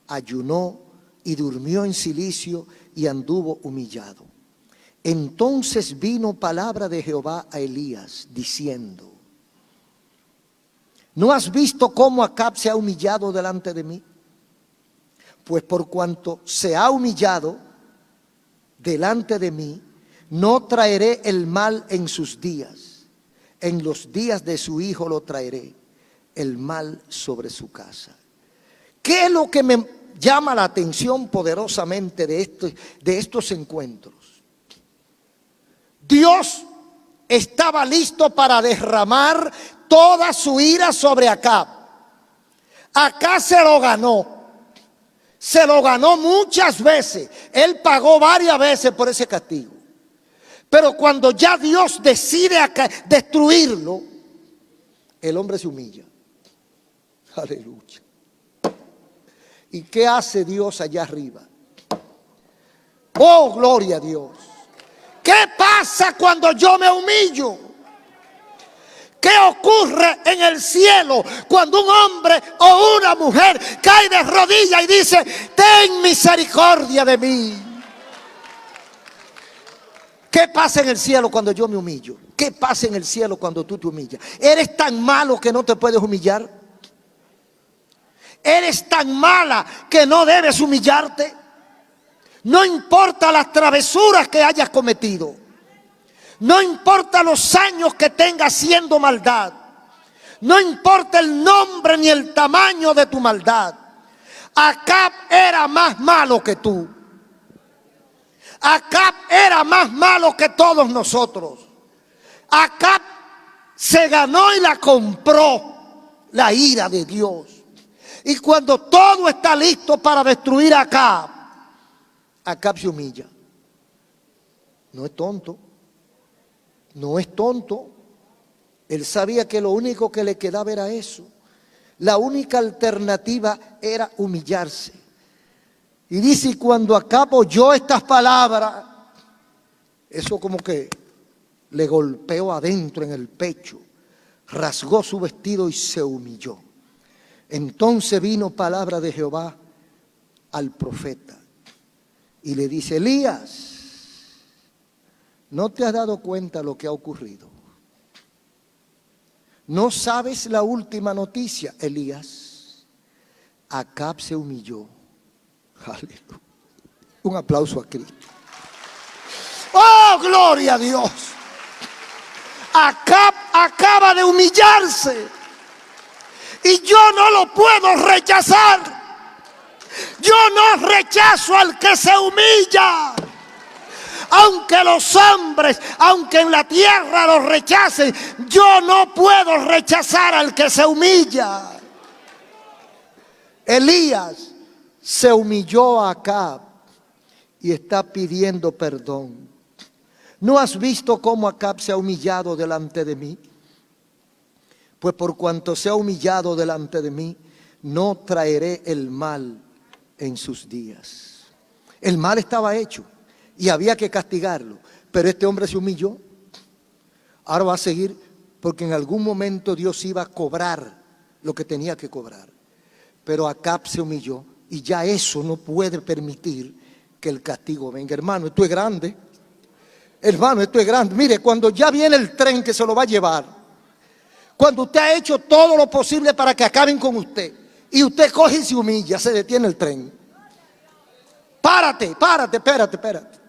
ayunó y durmió en cilicio y anduvo humillado. Entonces vino palabra de Jehová a Elías diciendo: ¿no has visto cómo Acab se ha humillado delante de mí? Pues por cuanto se ha humillado delante de mí, no traeré el mal en sus días. En los días de su hijo lo traeré, el mal sobre su casa. ¿Qué es lo que me llama la atención poderosamente de estos encuentros? Dios estaba listo para derramar toda su ira sobre Acab. Acab se lo ganó. Se lo ganó muchas veces. Él pagó varias veces por ese castigo. Pero cuando ya Dios decide destruirlo, el hombre se humilla. Aleluya. ¿Y qué hace Dios allá arriba? Oh, gloria a Dios. ¿Qué pasa cuando yo me humillo? ¿Qué ocurre en el cielo cuando un hombre o una mujer cae de rodillas y dice: ten misericordia de mí? ¿Qué pasa en el cielo cuando yo me humillo? ¿Qué pasa en el cielo cuando tú te humillas? ¿Eres tan malo que no te puedes humillar? ¿Eres tan mala que no debes humillarte? No importa las travesuras que hayas cometido. No importa los años que tengas haciendo maldad. No importa el nombre ni el tamaño de tu maldad. Acab era más malo que tú. Acab era más malo que todos nosotros. Acab se ganó y la compró la ira de Dios. Y cuando todo está listo para destruir a Acab, Acab se humilla. No es tonto. No es tonto. Él sabía que lo único que le quedaba era eso. La única alternativa era humillarse. Y dice, cuando Acab oyó estas palabras, eso como que le golpeó adentro en el pecho, rasgó su vestido y se humilló. Entonces vino palabra de Jehová al profeta y le dice: Elías, ¿no te has dado cuenta lo que ha ocurrido? ¿No sabes la última noticia, Elías? Acab se humilló. Aleluya. Un aplauso a Cristo. ¡Oh, gloria a Dios! Acab acaba de humillarse y yo no lo puedo rechazar. Yo no rechazo al que se humilla. Aunque los hombres, aunque en la tierra los rechacen, yo no puedo rechazar al que se humilla. Elías se humilló a Acab y está pidiendo perdón. ¿No has visto cómo Acab se ha humillado delante de mí? Pues por cuanto se ha humillado delante de mí, no traeré el mal en sus días. El mal estaba hecho y había que castigarlo, pero este hombre se humilló. Ahora va a seguir, porque en algún momento Dios iba a cobrar lo que tenía que cobrar. Pero Acab se humilló y ya eso no puede permitir que el castigo venga. Hermano, esto es grande. Hermano, esto es grande. Mire, cuando ya viene el tren que se lo va a llevar, cuando usted ha hecho todo lo posible para que acaben con usted, y usted coge y se humilla, se detiene el tren. Párate, espérate.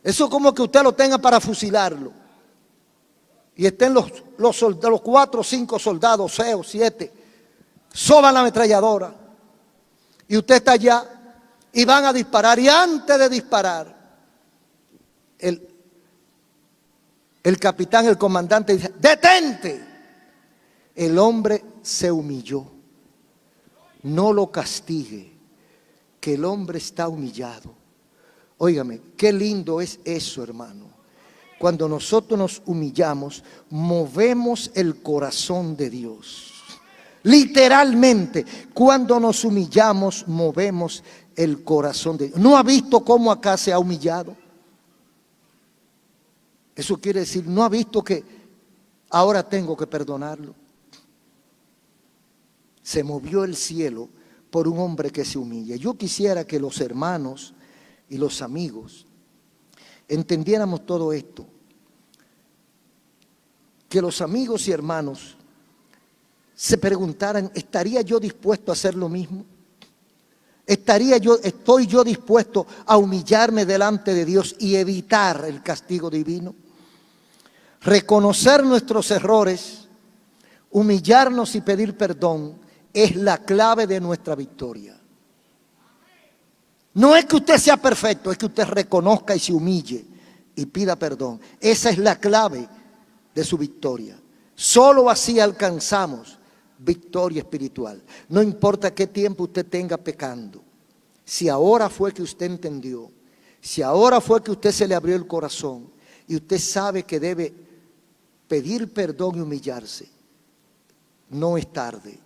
Eso es como que usted lo tenga para fusilarlo. Y estén los 4 o 5 soldados, 6 o 7, soban la ametralladora. Y usted está allá y van a disparar. Y antes de disparar, el capitán, el comandante dice: detente. El hombre se humilló. No lo castigue, que el hombre está humillado. Óigame, qué lindo es eso, hermano. Cuando nosotros nos humillamos, movemos el corazón de Dios. Literalmente, cuando nos humillamos, movemos el corazón de Dios. ¿No ha visto cómo acá se ha humillado? Eso quiere decir, ¿no ha visto que ahora tengo que perdonarlo? Se movió el cielo por un hombre que se humilla. Yo quisiera que los hermanos y los amigos entendiéramos todo esto. Que los amigos y hermanos se preguntaran: ¿estaría yo dispuesto a hacer lo mismo? ¿Estoy yo dispuesto a humillarme delante de Dios y evitar el castigo divino? Reconocer nuestros errores, humillarnos y pedir perdón es la clave de nuestra victoria. No es que usted sea perfecto, es que usted reconozca y se humille y pida perdón. Esa es la clave de su victoria. Solo así alcanzamos victoria espiritual. No importa qué tiempo usted tenga pecando. si ahora fue que usted entendió, si ahora fue que usted se le abrió el corazón y usted sabe que debe pedir perdón y humillarse, no es tarde,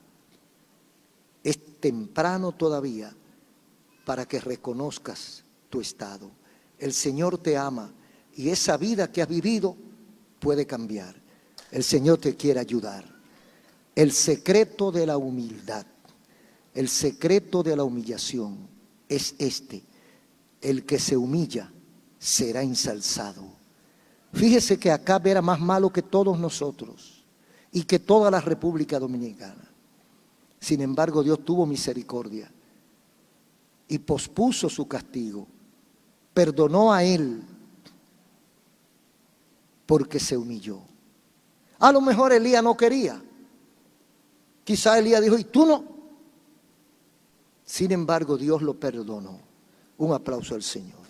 es temprano todavía para que reconozcas tu estado. El Señor te ama y esa vida que has vivido puede cambiar. El Señor te quiere ayudar. El secreto de la humildad, el secreto de la humillación es este: el que se humilla será ensalzado. Fíjese que Acab era más malo que todos nosotros y que toda la República Dominicana. Sin embargo, Dios tuvo misericordia y pospuso su castigo. Perdonó a él porque se humilló. A lo mejor Elías no quería. Quizá Elías dijo, ¿y tú no? Sin embargo, Dios lo perdonó. Un aplauso al Señor.